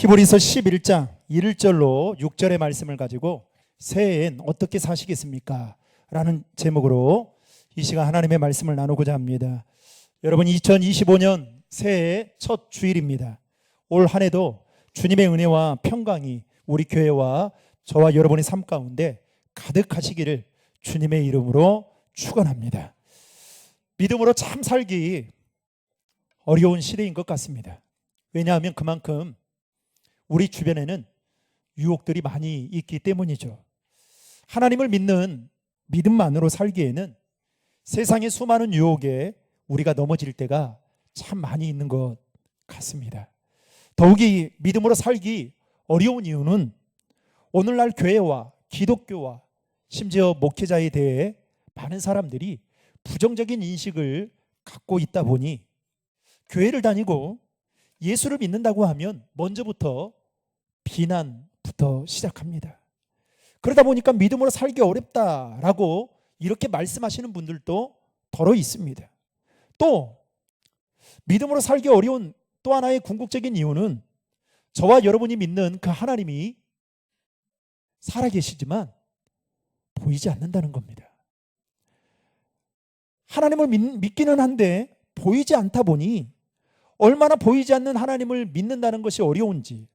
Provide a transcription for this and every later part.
히브리서 11장 1절로 6절의 말씀을 가지고 새해엔 어떻게 사시겠습니까? 라는 제목으로 이 시간 하나님의 말씀을 나누고자 합니다. 여러분, 2025년 새해의 첫 주일입니다. 올 한 해도 주님의 은혜와 평강이 우리 교회와 저와 여러분의 삶 가운데 가득하시기를 주님의 이름으로 축원합니다. 믿음으로 참 살기 어려운 시대인 것 같습니다. 왜냐하면 그만큼 우리 주변에는 유혹들이 많이 있기 때문이죠. 하나님을 믿는 믿음만으로 살기에는 세상의 수많은 유혹에 우리가 넘어질 때가 참 많이 있는 것 같습니다. 더욱이 믿음으로 살기 어려운 이유는 오늘날 교회와 기독교와 심지어 목회자에 대해 많은 사람들이 부정적인 인식을 갖고 있다 보니 교회를 다니고 예수를 믿는다고 하면 먼저부터 비난부터 시작합니다. 그러다 보니까 믿음으로 살기 어렵다라고 이렇게 말씀하시는 분들도 더러 있습니다. 또 믿음으로 살기 어려운 또 하나의 궁극적인 이유는 저와 여러분이 믿는 그 하나님이 살아계시지만 보이지 않는다는 겁니다. 하나님을 믿기는 한데 보이지 않다 보니 얼마나 보이지 않는 하나님을 믿는다는 것이 어려운지,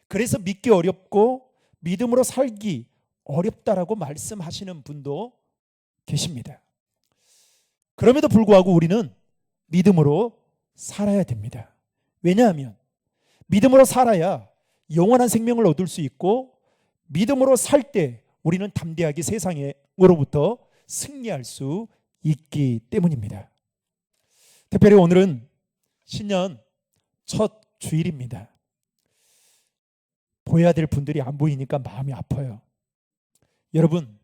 그래서 믿기 어렵고 믿음으로 살기 어렵다라고 말씀하시는 분도 계십니다. 그럼에도 불구하고 우리는 믿음으로 살아야 됩니다. 왜냐하면 믿음으로 살아야 영원한 생명을 얻을 수 있고, 믿음으로 살 때 우리는 담대하게 세상으로부터 승리할 수 있기 때문입니다. 특별히 오늘은 신년 첫 주일입니다. 보여야 될 분들이 안 보이니까 마음이 아파요. 여러분,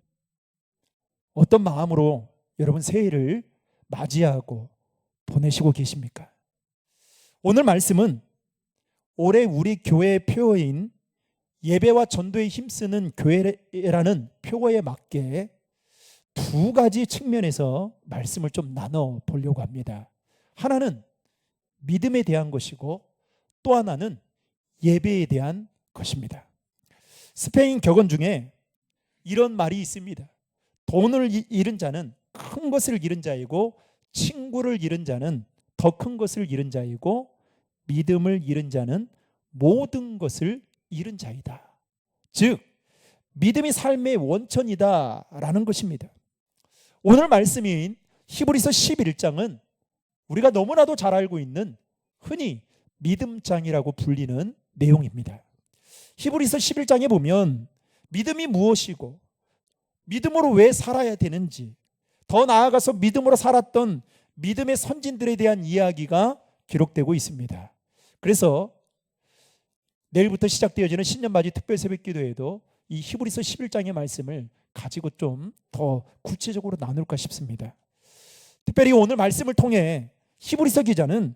어떤 마음으로 여러분 새해를 맞이하고 보내시고 계십니까? 오늘 말씀은 올해 우리 교회의 표어인 예배와 전도에 힘쓰는 교회라는 표어에 맞게 두 가지 측면에서 말씀을 좀 나눠 보려고 합니다. 하나는 믿음에 대한 것이고 또 하나는 예배에 대한 것입니다. 스페인 격언 중에 이런 말이 있습니다. 돈을 잃은 자는 큰 것을 잃은 자이고, 친구를 잃은 자는 더 큰 것을 잃은 자이고, 믿음을 잃은 자는 모든 것을 잃은 자이다. 즉 믿음이 삶의 원천이다라는 것입니다. 오늘 말씀인 히브리서 11장은 우리가 너무나도 잘 알고 있는 흔히 믿음장이라고 불리는 내용입니다. 히브리서 11장에 보면 믿음이 무엇이고 믿음으로 왜 살아야 되는지, 더 나아가서 믿음으로 살았던 믿음의 선진들에 대한 이야기가 기록되고 있습니다. 그래서 내일부터 시작되어지는 신년맞이 특별 새벽기도에도 이 히브리서 11장의 말씀을 가지고 좀 더 구체적으로 나눌까 싶습니다. 특별히 오늘 말씀을 통해 히브리서 기자는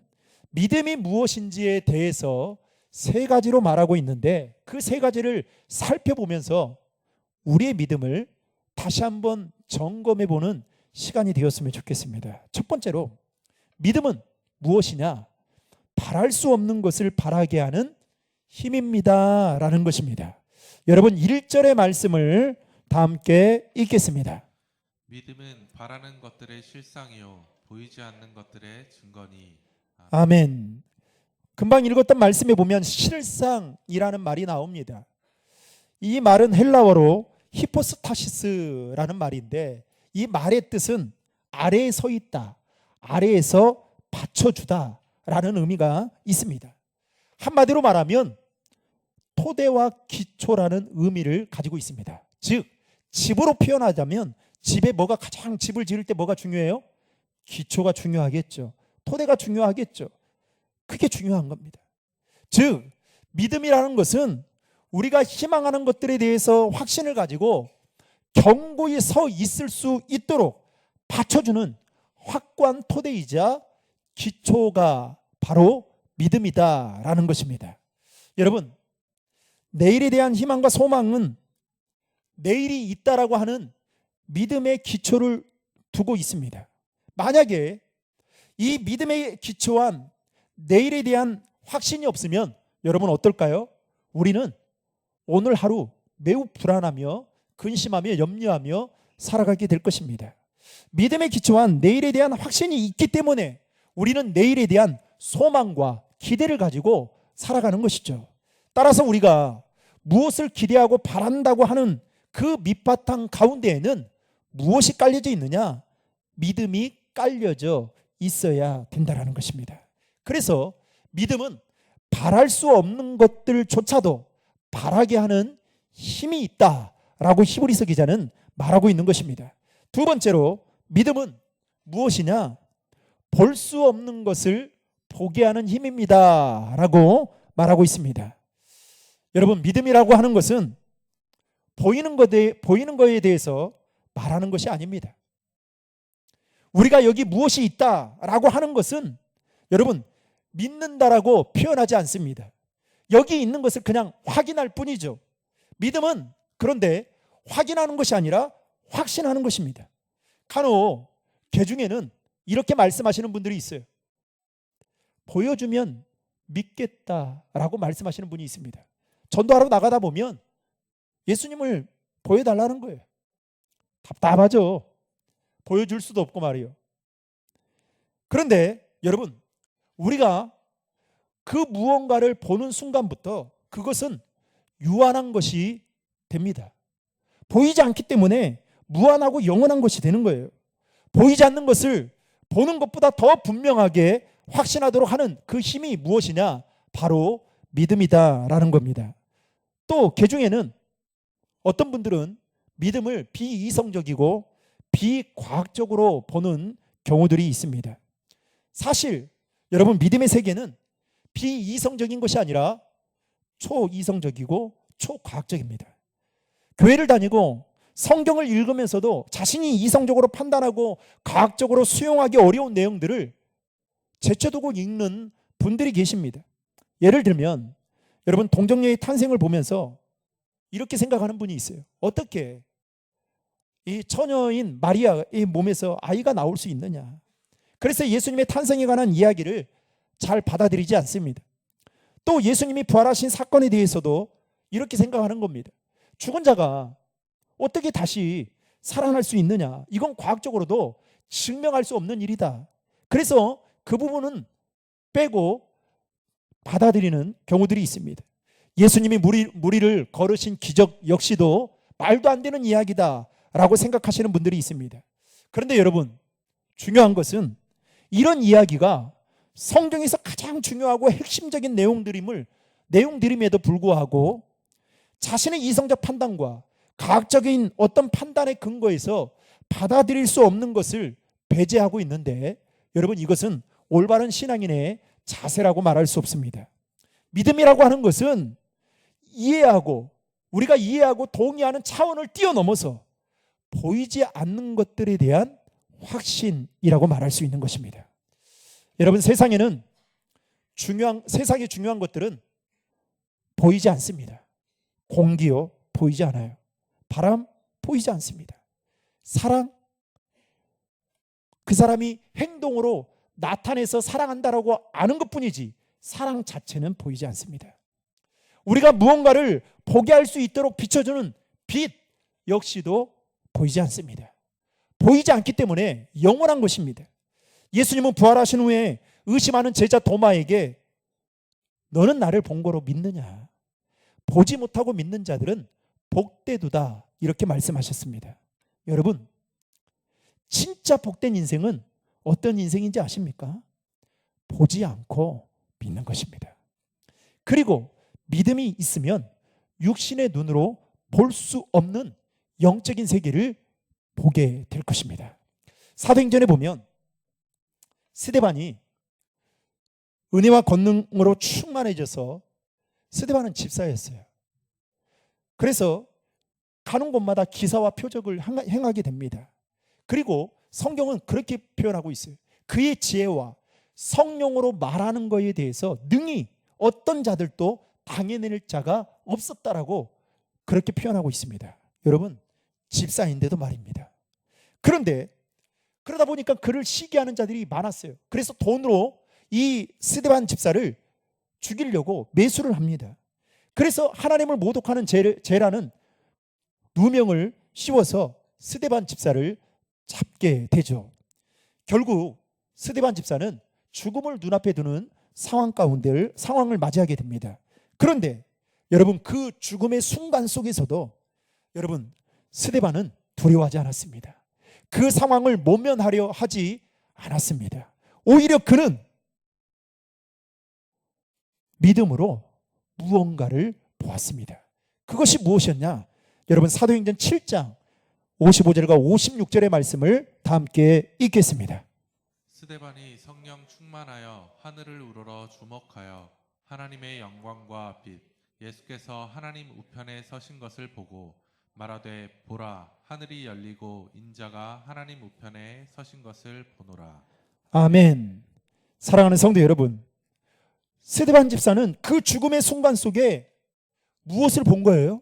믿음이 무엇인지에 대해서 세 가지로 말하고 있는데, 그 세 가지를 살펴보면서 우리의 믿음을 다시 한번 점검해보는 시간이 되었으면 좋겠습니다. 첫 번째로, 믿음은 무엇이냐? 바랄 수 없는 것을 바라게 하는 힘입니다 라는 것입니다. 여러분, 1절의 말씀을 다 함께 읽겠습니다. 믿음은 바라는 것들의 실상이요 보이지 않는 것들의 증거니. 아멘. 금방 읽었던 말씀에 보면 실상이라는 말이 나옵니다. 이 말은 헬라어로 히포스타시스라는 말인데, 이 말의 뜻은 아래에 서 있다, 아래에서 받쳐주다 라는 의미가 있습니다. 한마디로 말하면 토대와 기초라는 의미를 가지고 있습니다. 즉 집으로 표현하자면 집에 가장 집을 지을 때 뭐가 중요해요? 기초가 중요하겠죠. 토대가 중요하겠죠. 그게 중요한 겁니다. 즉 믿음이라는 것은 우리가 희망하는 것들에 대해서 확신을 가지고 견고히 서 있을 수 있도록 받쳐주는 확고한 토대이자 기초가 바로 믿음이다라는 것입니다. 여러분, 내일에 대한 희망과 소망은 내일이 있다라고 하는 믿음의 기초를 두고 있습니다. 만약에 이 믿음에 기초한 내일에 대한 확신이 없으면 여러분 어떨까요? 우리는 오늘 하루 매우 불안하며 근심하며 염려하며 살아가게 될 것입니다. 믿음에 기초한 내일에 대한 확신이 있기 때문에 우리는 내일에 대한 소망과 기대를 가지고 살아가는 것이죠. 따라서 우리가 무엇을 기대하고 바란다고 하는 그 밑바탕 가운데에는 무엇이 깔려져 있느냐? 믿음이 깔려져 있어야 된다는 것입니다. 그래서 믿음은 바랄 수 없는 것들조차도 바라게 하는 힘이 있다라고 히브리서 기자는 말하고 있는 것입니다. 두 번째로 믿음은 무엇이냐? 볼 수 없는 것을 보게 하는 힘입니다 라고 말하고 있습니다. 여러분, 믿음이라고 하는 것은 보이는 거에 대해서 말하는 것이 아닙니다. 우리가 여기 무엇이 있다라고 하는 것은 여러분, 믿는다라고 표현하지 않습니다. 여기 있는 것을 그냥 확인할 뿐이죠. 믿음은 그런데 확인하는 것이 아니라 확신하는 것입니다. 간혹 개중에는 이렇게 말씀하시는 분들이 있어요. 보여주면 믿겠다라고 말씀하시는 분이 있습니다. 전도하러 나가다 보면 예수님을 보여달라는 거예요. 답답하죠. 보여줄 수도 없고 말이요. 그런데 여러분, 우리가 그 무언가를 보는 순간부터 그것은 유한한 것이 됩니다. 보이지 않기 때문에 무한하고 영원한 것이 되는 거예요. 보이지 않는 것을 보는 것보다 더 분명하게 확신하도록 하는 그 힘이 무엇이냐? 바로 믿음이다라는 겁니다. 또 개중에는 어떤 분들은 믿음을 비이성적이고 비과학적으로 보는 경우들이 있습니다. 사실 여러분, 믿음의 세계는 비이성적인 것이 아니라 초이성적이고 초과학적입니다. 교회를 다니고 성경을 읽으면서도 자신이 이성적으로 판단하고 과학적으로 수용하기 어려운 내용들을 제쳐두고 읽는 분들이 계십니다. 예를 들면 여러분, 동정녀의 탄생을 보면서 이렇게 생각하는 분이 있어요. 어떻게 이 처녀인 마리아의 몸에서 아이가 나올 수 있느냐? 그래서 예수님의 탄생에 관한 이야기를 잘 받아들이지 않습니다. 또 예수님이 부활하신 사건에 대해서도 이렇게 생각하는 겁니다. 죽은 자가 어떻게 다시 살아날 수 있느냐? 이건 과학적으로도 증명할 수 없는 일이다. 그래서 그 부분은 빼고 받아들이는 경우들이 있습니다. 예수님이 무리를 걸으신 기적 역시도 말도 안 되는 이야기다 라고 생각하시는 분들이 있습니다. 그런데 여러분, 중요한 것은 이런 이야기가 성경에서 가장 중요하고 핵심적인 내용들임에도 불구하고 자신의 이성적 판단과 과학적인 어떤 판단의 근거에서 받아들일 수 없는 것을 배제하고 있는데, 여러분, 이것은 올바른 신앙인의 자세라고 말할 수 없습니다. 믿음이라고 하는 것은 우리가 이해하고 동의하는 차원을 뛰어넘어서 보이지 않는 것들에 대한 확신이라고 말할 수 있는 것입니다. 여러분, 세상의 중요한 것들은 보이지 않습니다. 공기요, 보이지 않아요. 바람, 보이지 않습니다. 사랑, 그 사람이 행동으로 나타내서 사랑한다라고 아는 것뿐이지 사랑 자체는 보이지 않습니다. 우리가 무언가를 보게 할 수 있도록 비춰주는 빛 역시도 보이지 않습니다. 보이지 않기 때문에 영원한 것입니다. 예수님은 부활하신 후에 의심하는 제자 도마에게 너는 나를 본 거로 믿느냐? 보지 못하고 믿는 자들은 복되도다, 이렇게 말씀하셨습니다. 여러분, 진짜 복된 인생은 어떤 인생인지 아십니까? 보지 않고 믿는 것입니다. 그리고 믿음이 있으면 육신의 눈으로 볼 수 없는 영적인 세계를 보게 될 것입니다. 사도행전에 보면 스데반이 은혜와 권능으로 충만해져서, 스데반은 집사였어요. 그래서 가는 곳마다 기사와 표적을 행하게 됩니다. 그리고 성경은 그렇게 표현하고 있어요. 그의 지혜와 성령으로 말하는 것에 대해서 능히 어떤 자들도 당해낼 자가 없었다라고 그렇게 표현하고 있습니다. 여러분, 집사인데도 말입니다. 그런데 그러다 보니까 그를 시기하는 자들이 많았어요. 그래서 돈으로 이 스데반 집사를 죽이려고 매수를 합니다. 그래서 하나님을 모독하는 죄라는 누명을 씌워서 스데반 집사를 잡게 되죠. 결국 스데반 집사는 죽음을 눈앞에 두는 상황을 맞이하게 됩니다. 그런데 여러분, 그 죽음의 순간 속에서도 여러분, 스데반은 두려워하지 않았습니다. 그 상황을 모면하려 하지 않았습니다. 오히려 그는 믿음으로 무언가를 보았습니다. 그것이 무엇이었냐? 여러분, 사도행전 7장 55절과 56절의 말씀을 다 함께 읽겠습니다. 스데반이 성령 충만하여 하늘을 우러러 주목하여 하나님의 영광과 빛 예수께서 하나님 우편에 서신 것을 보고 말하되 보라 하늘이 열리고 인자가 하나님 우편에 서신 것을 보노라. 아멘. 사랑하는 성도 여러분, 스데반 집사는 그 죽음의 순간 속에 무엇을 본 거예요?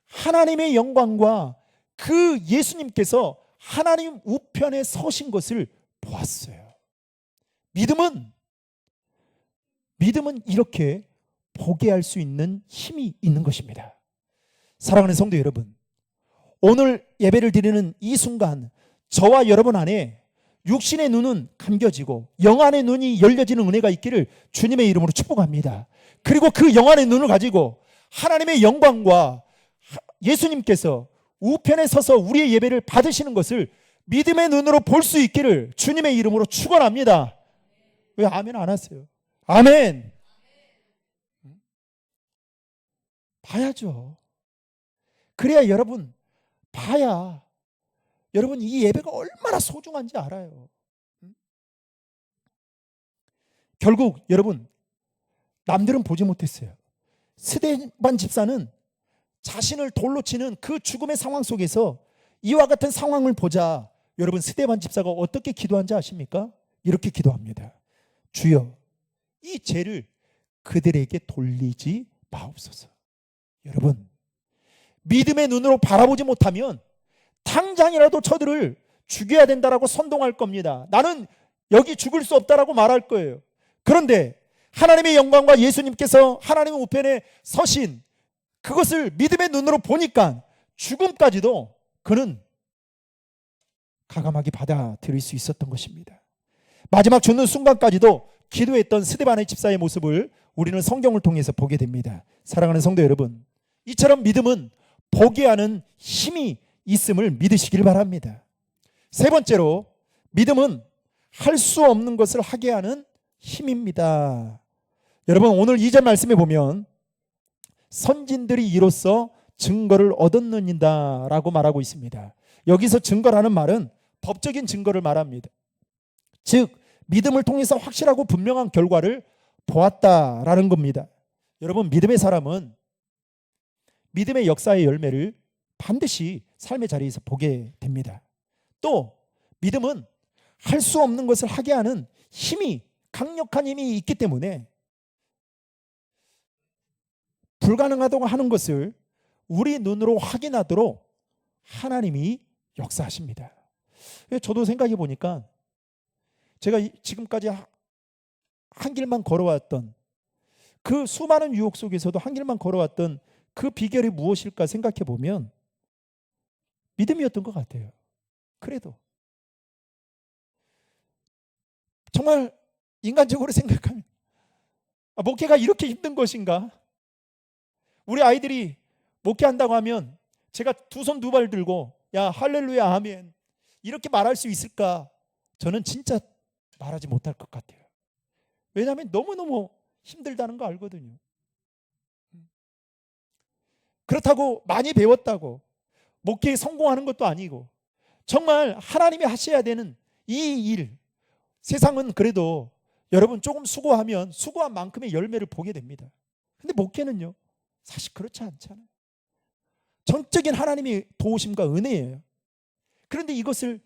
하나님의 영광과 그 예수님께서 하나님 우편에 서신 것을 보았어요. 믿음은 이렇게 보게 할 수 있는 힘이 있는 것입니다. 사랑하는 성도 여러분, 오늘 예배를 드리는 이 순간 저와 여러분 안에 육신의 눈은 감겨지고 영안의 눈이 열려지는 은혜가 있기를 주님의 이름으로 축복합니다. 그리고 그 영안의 눈을 가지고 하나님의 영광과 예수님께서 우편에 서서 우리의 예배를 받으시는 것을 믿음의 눈으로 볼 수 있기를 주님의 이름으로 축원합니다. 왜 아멘 안 하세요? 아멘. 봐야죠. 그래야 여러분, 봐야 여러분 이 예배가 얼마나 소중한지 알아요. 결국 여러분, 남들은 보지 못했어요. 스데반 집사는 자신을 돌로 치는 그 죽음의 상황 속에서 이와 같은 상황을 보자 여러분, 스데반 집사가 어떻게 기도한지 아십니까? 이렇게 기도합니다. 주여, 이 죄를 그들에게 돌리지 마옵소서. 여러분, 믿음의 눈으로 바라보지 못하면 당장이라도 저들을 죽여야 된다라고 선동할 겁니다. 나는 여기 죽을 수 없다라고 말할 거예요. 그런데 하나님의 영광과 예수님께서 하나님의 우편에 서신 그것을 믿음의 눈으로 보니까 죽음까지도 그는 가감하게 받아들일 수 있었던 것입니다. 마지막 죽는 순간까지도 기도했던 스데반의 집사의 모습을 우리는 성경을 통해서 보게 됩니다. 사랑하는 성도 여러분, 이처럼 믿음은 보게 하는 힘이 있음을 믿으시길 바랍니다. 세 번째로, 믿음은 할 수 없는 것을 하게 하는 힘입니다. 여러분, 오늘 2절 말씀에 보면 선진들이 이로써 증거를 얻었느니라 라고 말하고 있습니다. 여기서 증거라는 말은 법적인 증거를 말합니다. 즉 믿음을 통해서 확실하고 분명한 결과를 보았다라는 겁니다. 여러분, 믿음의 사람은 믿음의 역사의 열매를 반드시 삶의 자리에서 보게 됩니다. 또 믿음은 할 수 없는 것을 하게 하는 힘이, 강력한 힘이 있기 때문에 불가능하다고 하는 것을 우리 눈으로 확인하도록 하나님이 역사하십니다. 저도 생각해 보니까 제가 지금까지 한 길만 걸어왔던 그 수많은 유혹 속에서도 한 길만 걸어왔던 그 비결이 무엇일까 생각해 보면 믿음이었던 것 같아요. 그래도 정말 인간적으로 생각하면 목회가 이렇게 힘든 것인가? 우리 아이들이 목회한다고 하면 제가 두 손 두 발 들고 야 할렐루야 아멘 이렇게 말할 수 있을까? 저는 진짜 말하지 못할 것 같아요. 왜냐하면 너무너무 힘들다는 거 알거든요. 그렇다고 많이 배웠다고 목회에 성공하는 것도 아니고 정말 하나님이 하셔야 되는 이 일, 세상은 그래도 여러분 조금 수고하면 수고한 만큼의 열매를 보게 됩니다. 근데 목회는요 사실 그렇지 않잖아요. 전적인 하나님의 도우심과 은혜예요. 그런데 이것을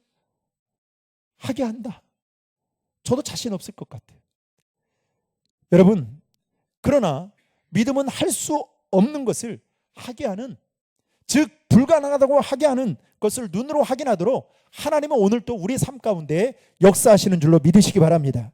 하게 한다. 저도 자신 없을 것 같아요. 여러분, 그러나 믿음은 할 수 없는 것을 하게 하는, 즉 불가능하다고 하게 하는 것을 눈으로 확인하도록 하나님은 오늘 또 우리의 삶 가운데 역사하시는 줄로 믿으시기 바랍니다.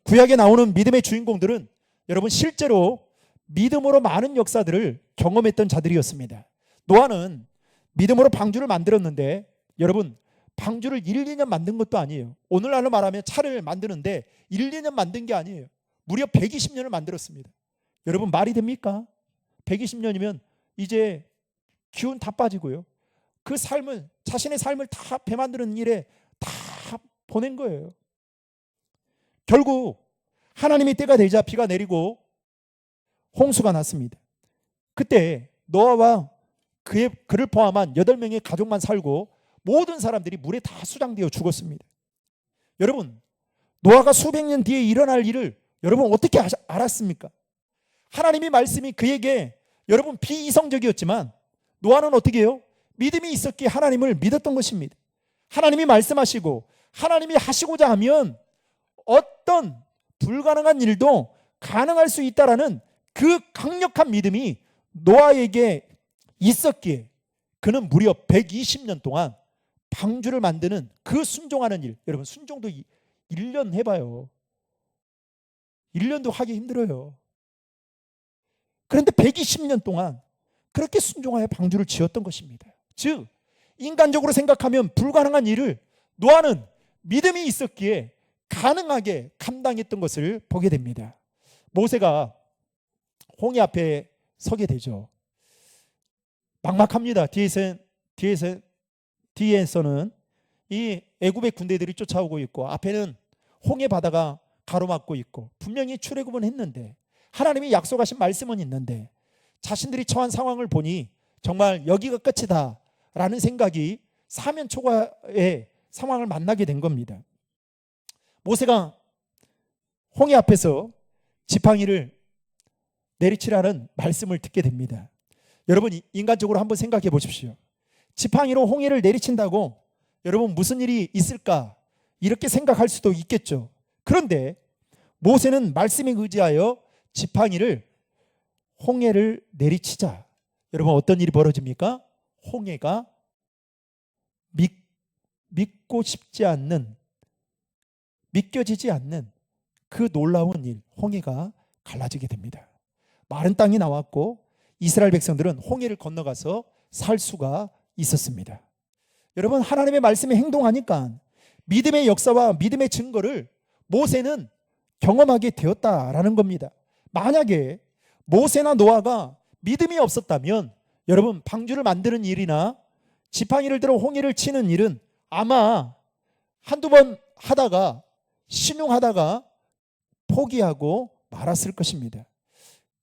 구약에 나오는 믿음의 주인공들은 여러분 실제로 믿음으로 많은 역사들을 경험했던 자들이었습니다. 노아는 믿음으로 방주를 만들었는데 여러분 방주를 1, 2년 만든 것도 아니에요. 오늘날로 말하면 차를 만드는데 1, 2년 만든 게 아니에요. 무려 120년을 만들었습니다. 여러분 말이 됩니까? 120년이면 이제 기운 다 빠지고요. 그 삶을 자신의 삶을 다 배 만드는 일에 다 보낸 거예요. 결국 하나님의 때가 되자 비가 내리고 홍수가 났습니다. 그때 노아와 그를 포함한 8명의 가족만 살고 모든 사람들이 물에 다 수장되어 죽었습니다. 여러분 노아가 수백 년 뒤에 일어날 일을 여러분 어떻게 알았습니까? 하나님의 말씀이 그에게 여러분 비이성적이었지만 노아는 어떻게 해요? 믿음이 있었기에 하나님을 믿었던 것입니다. 하나님이 말씀하시고 하나님이 하시고자 하면 어떤 불가능한 일도 가능할 수 있다라는 그 강력한 믿음이 노아에게 있었기에 그는 무려 120년 동안 방주를 만드는 그 순종하는 일, 여러분 순종도 1년 해봐요. 1년도 하기 힘들어요. 그런데 120년 동안 그렇게 순종하여 방주를 지었던 것입니다. 즉 인간적으로 생각하면 불가능한 일을 노아는 믿음이 있었기에 가능하게 감당했던 것을 보게 됩니다. 모세가 홍해 앞에 서게 되죠. 막막합니다. 뒤에서는 이 애굽의 군대들이 쫓아오고 있고 앞에는 홍해 바다가 가로막고 있고 분명히 출애굽은 했는데 하나님이 약속하신 말씀은 있는데 자신들이 처한 상황을 보니 정말 여기가 끝이다 라는 생각이 사면초가의 상황을 만나게 된 겁니다. 모세가 홍해 앞에서 지팡이를 내리치라는 말씀을 듣게 됩니다. 여러분 인간적으로 한번 생각해 보십시오. 지팡이로 홍해를 내리친다고 여러분 무슨 일이 있을까 이렇게 생각할 수도 있겠죠. 그런데 모세는 말씀에 의지하여 지팡이를 홍해를 내리치자 여러분 어떤 일이 벌어집니까? 홍해가 믿고 싶지 않는 믿겨지지 않는 그 놀라운 일 홍해가 갈라지게 됩니다. 마른 땅이 나왔고 이스라엘 백성들은 홍해를 건너가서 살 수가 있었습니다. 여러분 하나님의 말씀에 행동하니까 믿음의 역사와 믿음의 증거를 모세는 경험하게 되었다라는 겁니다. 만약에 모세나 노아가 믿음이 없었다면 여러분 방주를 만드는 일이나 지팡이를 들어 홍해를 치는 일은 아마 한두 번 하다가 신용하다가 포기하고 말았을 것입니다.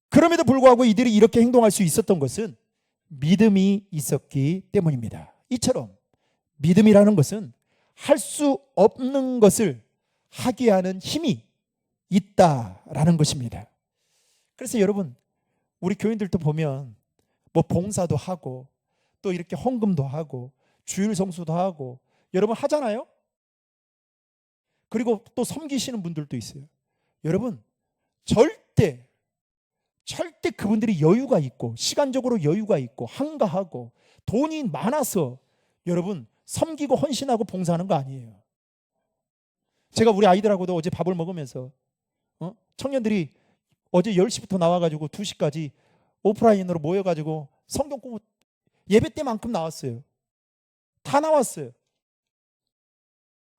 그럼에도 불구하고 이들이 이렇게 행동할 수 있었던 것은 믿음이 있었기 때문입니다. 이처럼 믿음이라는 것은 할 수 없는 것을 하게 하는 힘이 있다라는 것입니다. 그래서 여러분 우리 교인들도 보면 뭐 봉사도 하고 또 이렇게 헌금도 하고 주일 성수도 하고 여러분 하잖아요. 그리고 또 섬기시는 분들도 있어요. 여러분 절대 그분들이 여유가 있고 시간적으로 여유가 있고 한가하고 돈이 많아서 여러분 섬기고 헌신하고 봉사하는 거 아니에요. 제가 우리 아이들하고도 어제 밥을 먹으면서 청년들이 어제 10시부터 나와가지고 2시까지 오프라인으로 모여가지고 성경 공부 예배 때만큼 나왔어요. 다 나왔어요.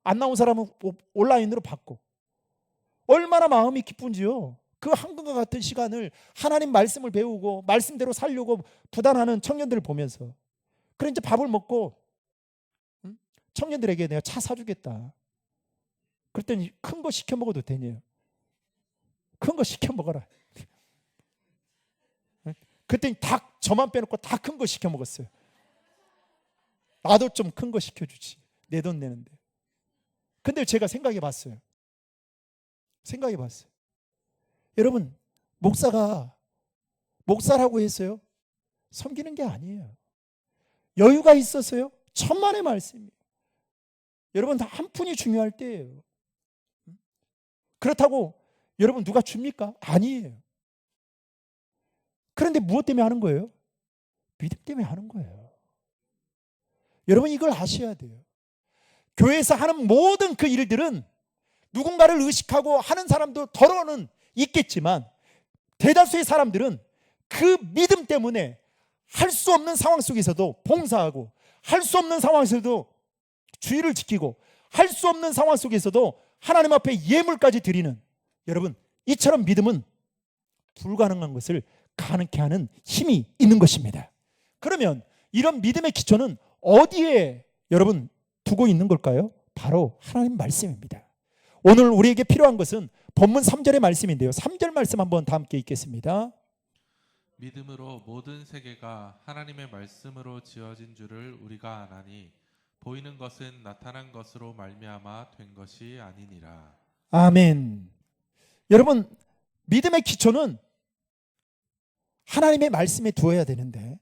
안 나온 사람은 온라인으로 받고 얼마나 마음이 기쁜지요. 그 한금과 같은 시간을 하나님 말씀을 배우고 말씀대로 살려고 부단하는 청년들을 보면서 그래 이제 밥을 먹고 청년들에게 내가 차 사주겠다. 그랬더니 큰 거 시켜 먹어도 되냐? 큰 거 시켜 먹어라. 그랬더니 다 저만 빼놓고 다 큰 거 시켜 먹었어요. 나도 좀 큰 거 시켜주지. 내 돈 내는데. 근데 제가 생각해 봤어요. 여러분 목사라고 했어요. 섬기는 게 아니에요. 여유가 있었어요. 천만의 말씀이에요. 여러분 다 한 푼이 중요할 때예요. 그렇다고 여러분 누가 줍니까? 아니에요. 그런데 무엇 때문에 하는 거예요? 믿음 때문에 하는 거예요. 여러분 이걸 아셔야 돼요. 교회에서 하는 모든 그 일들은 누군가를 의식하고 하는 사람도 더러는 있겠지만 대다수의 사람들은 그 믿음 때문에 할 수 없는 상황 속에서도 봉사하고, 할 수 없는 상황에서도 주의를 지키고, 할 수 없는 상황 속에서도 하나님 앞에 예물까지 드리는, 여러분, 이처럼 믿음은 불가능한 것을 가능케 하는 힘이 있는 것입니다. 그러면 이런 믿음의 기초는 어디에 여러분 두고 있는 걸까요? 바로 하나님 말씀입니다. 오늘 우리에게 필요한 것은 본문 3절의 말씀인데요, 3절 말씀 한번 다 함께 읽겠습니다. 믿음으로 모든 세계가 하나님의 말씀으로 지어진 줄을 우리가 아나니 보이는 것은 나타난 것으로 말미암아 된 것이 아니니라. 아멘. 여러분, 믿음의 기초는 하나님의 말씀에 두어야 되는데,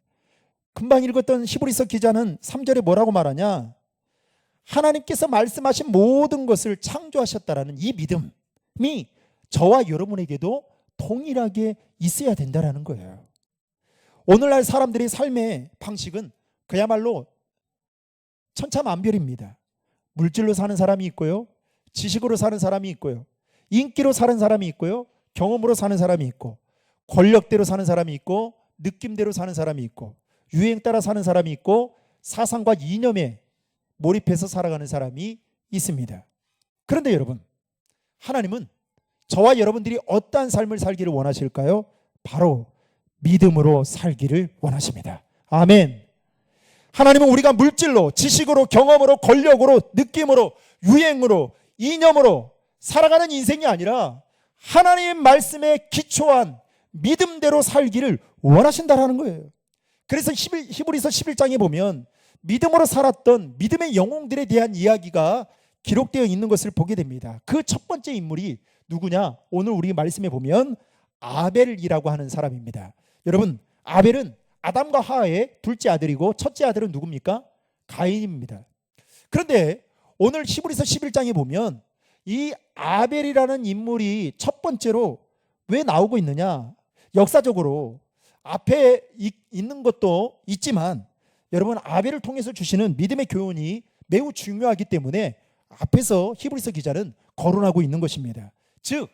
금방 읽었던 히브리서 기자는 3절에 뭐라고 말하냐? 하나님께서 말씀하신 모든 것을 창조하셨다라는 이 믿음이 저와 여러분에게도 동일하게 있어야 된다라는 거예요. 오늘날 사람들의 삶의 방식은 그야말로 천차만별입니다. 물질로 사는 사람이 있고요, 지식으로 사는 사람이 있고요, 인기로 사는 사람이 있고요, 경험으로 사는 사람이 있고, 권력대로 사는 사람이 있고, 느낌대로 사는 사람이 있고, 유행 따라 사는 사람이 있고, 사상과 이념에 몰입해서 살아가는 사람이 있습니다. 그런데 여러분, 하나님은 저와 여러분들이 어떠한 삶을 살기를 원하실까요? 바로 믿음으로 살기를 원하십니다. 아멘. 하나님은 우리가 물질로, 지식으로, 경험으로, 권력으로, 느낌으로, 유행으로, 이념으로 살아가는 인생이 아니라 하나님의 말씀에 기초한 믿음대로 살기를 원하신다라는 거예요. 그래서 히브리서 11장에 보면 믿음으로 살았던 믿음의 영웅들에 대한 이야기가 기록되어 있는 것을 보게 됩니다. 그 첫 번째 인물이 누구냐? 오늘 우리 말씀에 보면 아벨이라고 하는 사람입니다. 여러분, 아벨은 아담과 하와의 둘째 아들이고 첫째 아들은 누굽니까? 가인입니다. 그런데 오늘 히브리서 11장에 보면 이 아벨이라는 인물이 첫 번째로 왜 나오고 있느냐? 역사적으로 앞에 있는 것도 있지만 여러분, 아벨을 통해서 주시는 믿음의 교훈이 매우 중요하기 때문에 앞에서 히브리서 기자는 거론하고 있는 것입니다. 즉,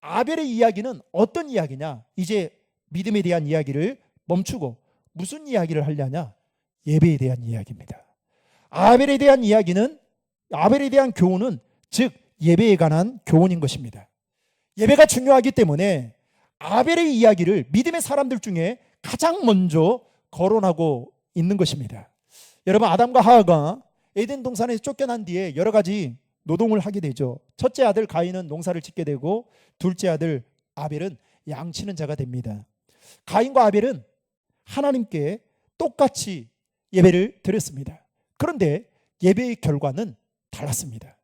아벨의 이야기는 어떤 이야기냐? 이제 믿음에 대한 이야기를 멈추고 무슨 이야기를 하려냐? 예배에 대한 이야기입니다. 아벨에 대한 이야기는, 아벨에 대한 교훈은 즉 예배에 관한 교훈인 것입니다. 예배가 중요하기 때문에 아벨의 이야기를 믿음의 사람들 중에 가장 먼저 거론하고 있는 것입니다. 여러분, 아담과 하와가 에덴 동산에서 쫓겨난 뒤에 여러 가지 노동을 하게 되죠. 첫째 아들 가인은 농사를 짓게 되고 둘째 아들 아벨은 양치는 자가 됩니다. 가인과 아벨은 하나님께 똑같이 예배를 드렸습니다. 그런데 예배의 결과는 달랐습니다.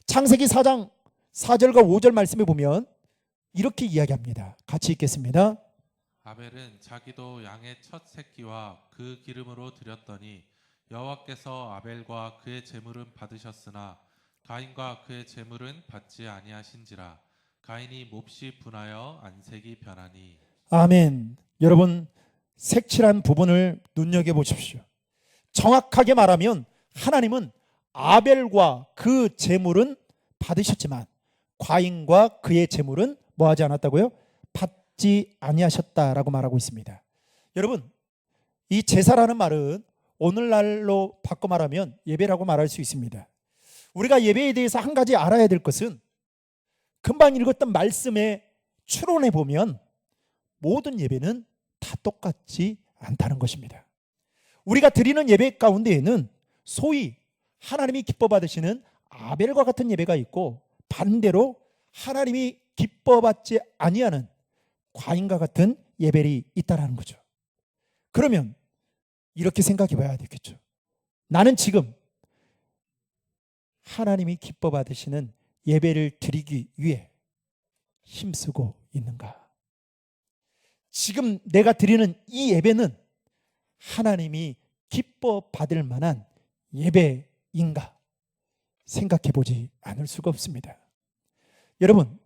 창세기 4장 4절과 5절 말씀에 보면 이렇게 이야기합니다. 같이 읽겠습니다. 아벨은 자기도 양의 첫 새끼와 그 기름으로 드렸더니 여호와께서 아벨과 그의 제물은 받으셨으나 가인과 그의 제물은 받지 아니하신지라. 가인이 몹시 분하여 안색이 변하니. 아멘. 여러분, 색칠한 부분을 눈여겨보십시오. 정확하게 말하면 하나님은 아벨과 그 제물은 받으셨지만 가인과 그의 제물은 뭐하지 않았다고요? 받지 아니하셨다라고 말하고 있습니다. 여러분, 이 제사라는 말은 오늘날로 바꿔 말하면 예배라고 말할 수 있습니다. 우리가 예배에 대해서 한 가지 알아야 될 것은 금방 읽었던 말씀의 추론해 보면 모든 예배는 다 똑같지 않다는 것입니다. 우리가 드리는 예배 가운데에는 소위 하나님이 기뻐 받으시는 아벨과 같은 예배가 있고, 반대로 하나님이 기뻐 받지 아니하는 가인과 같은 예배이 있다라는 거죠. 그러면 이렇게 생각해 봐야 되겠죠. 나는 지금 하나님이 기뻐 받으시는 예배를 드리기 위해 힘쓰고 있는가? 지금 내가 드리는 이 예배는 하나님이 기뻐 받을 만한 예배인가? 생각해 보지 않을 수가 없습니다. 여러분,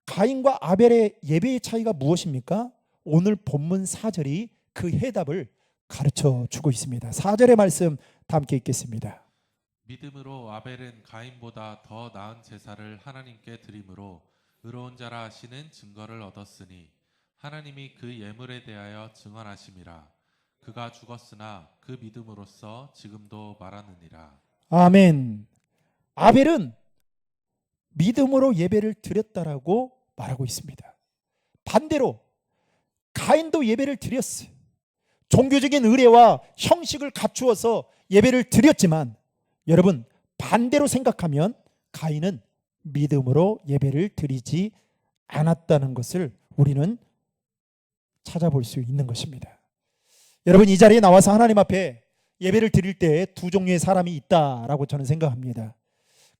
가인과 아벨의 예배의 차이가 무엇입니까? 오늘 본문 4절이 그 해답을 가르쳐 주고 있습니다. 4절의 말씀 다 함께 읽겠습니다. 믿음으로 아벨은 가인보다 더 나은 제사를 하나님께 드림으로 의로운 자라 하시는 증거를 얻었으니 하나님이 그 예물에 대하여 증언하심이라. 그가 죽었으나 그 믿음으로써 지금도 말하느니라. 아멘. 아벨은 믿음으로 예배를 드렸다라고 말하고 있습니다. 반대로 가인도 예배를 드렸어요. 종교적인 의례와 형식을 갖추어서 예배를 드렸지만 여러분, 반대로 생각하면 가인은 믿음으로 예배를 드리지 않았다는 것을 우리는 찾아볼 수 있는 것입니다. 여러분, 이 자리에 나와서 하나님 앞에 예배를 드릴 때 두 종류의 사람이 있다라고 저는 생각합니다.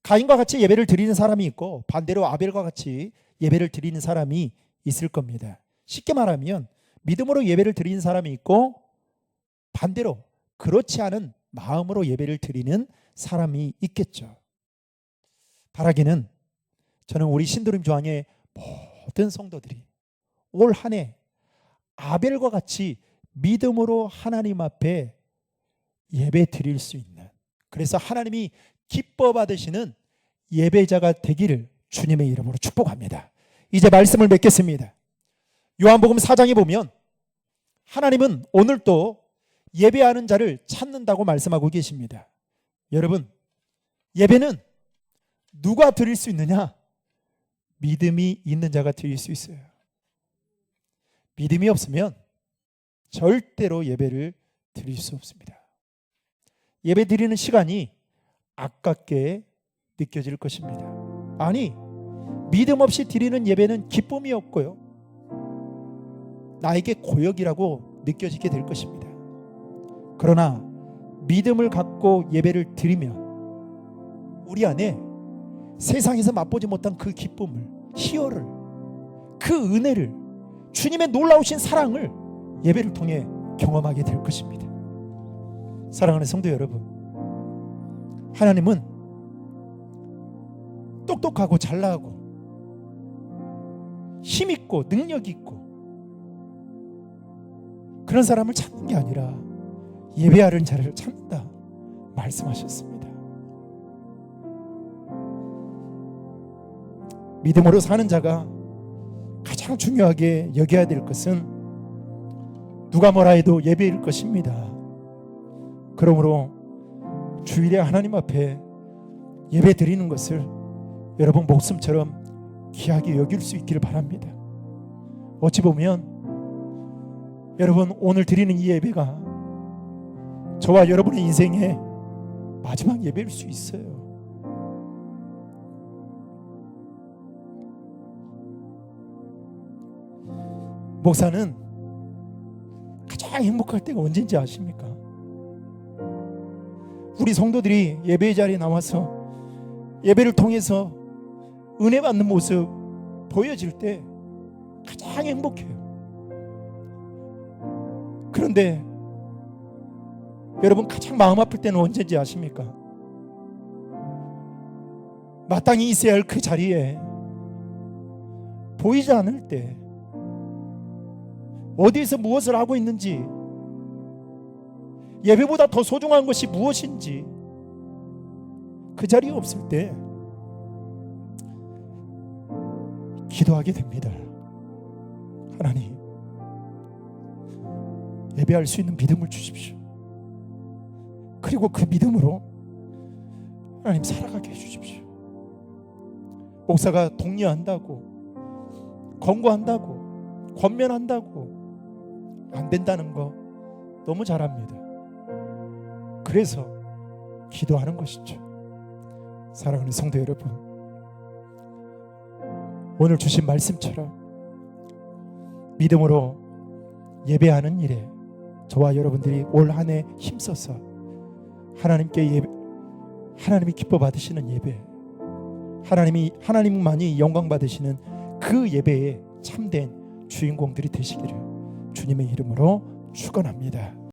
가인과 같이 예배를 드리는 사람이 있고 반대로 아벨과 같이 예배를 드리는 사람이 있을 겁니다. 쉽게 말하면 믿음으로 예배를 드리는 사람이 있고 반대로 그렇지 않은 마음으로 예배를 드리는 사람이 있겠죠. 바라기는 저는 우리 신도림 조항의 모든 성도들이 올 한 해 아벨과 같이 믿음으로 하나님 앞에 예배 드릴 수 있는, 그래서 하나님이 기뻐 받으시는 예배자가 되기를 주님의 이름으로 축복합니다. 이제 말씀을 맺겠습니다. 요한복음 4장에 보면 하나님은 오늘도 예배하는 자를 찾는다고 말씀하고 계십니다. 여러분, 예배는 누가 드릴 수 있느냐? 믿음이 있는 자가 드릴 수 있어요. 믿음이 없으면 절대로 예배를 드릴 수 없습니다. 예배 드리는 시간이 아깝게 느껴질 것입니다. 아니, 믿음 없이 드리는 예배는 기쁨이 없고요, 나에게 고역이라고 느껴지게 될 것입니다. 그러나 믿음을 갖고 예배를 드리면 우리 안에 세상에서 맛보지 못한 그 기쁨을, 희열을, 그 은혜를, 주님의 놀라우신 사랑을 예배를 통해 경험하게 될 것입니다. 사랑하는 성도 여러분, 하나님은 똑똑하고 잘나고 힘있고 능력있고 그런 사람을 찾는 게 아니라 예배하는 자를 찾는다 말씀하셨습니다. 믿음으로 사는 자가 가장 중요하게 여겨야 될 것은 누가 뭐라 해도 예배일 것입니다. 그러므로 주일에 하나님 앞에 예배 드리는 것을 여러분 목숨처럼 귀하게 여길 수 있기를 바랍니다. 어찌 보면 여러분, 오늘 드리는 이 예배가 저와 여러분의 인생의 마지막 예배일 수 있어요. 목사는 가장 행복할 때가 언제인지 아십니까? 우리 성도들이 예배의 자리에 나와서 예배를 통해서 은혜 받는 모습 보여질 때 가장 행복해요. 그런데 여러분, 가장 마음 아플 때는 언제인지 아십니까? 마땅히 있어야 할 그 자리에 보이지 않을 때, 어디에서 무엇을 하고 있는지, 예배보다 더 소중한 것이 무엇인지 그 자리에 없을 때 기도하게 됩니다. 하나님, 예배할 수 있는 믿음을 주십시오. 그리고 그 믿음으로 하나님 살아가게 해주십시오. 목사가 독려한다고, 권고한다고, 권면한다고 안 된다는 거 너무 잘 압니다. 그래서 기도하는 것이죠. 사랑하는 성도 여러분, 오늘 주신 말씀처럼 믿음으로 예배하는 일에 저와 여러분들이 올 한 해 힘써서 하나님이 기뻐 받으시는 예배, 하나님만이 영광 받으시는 그 예배에 참된 주인공들이 되시기를 주님의 이름으로 축원합니다.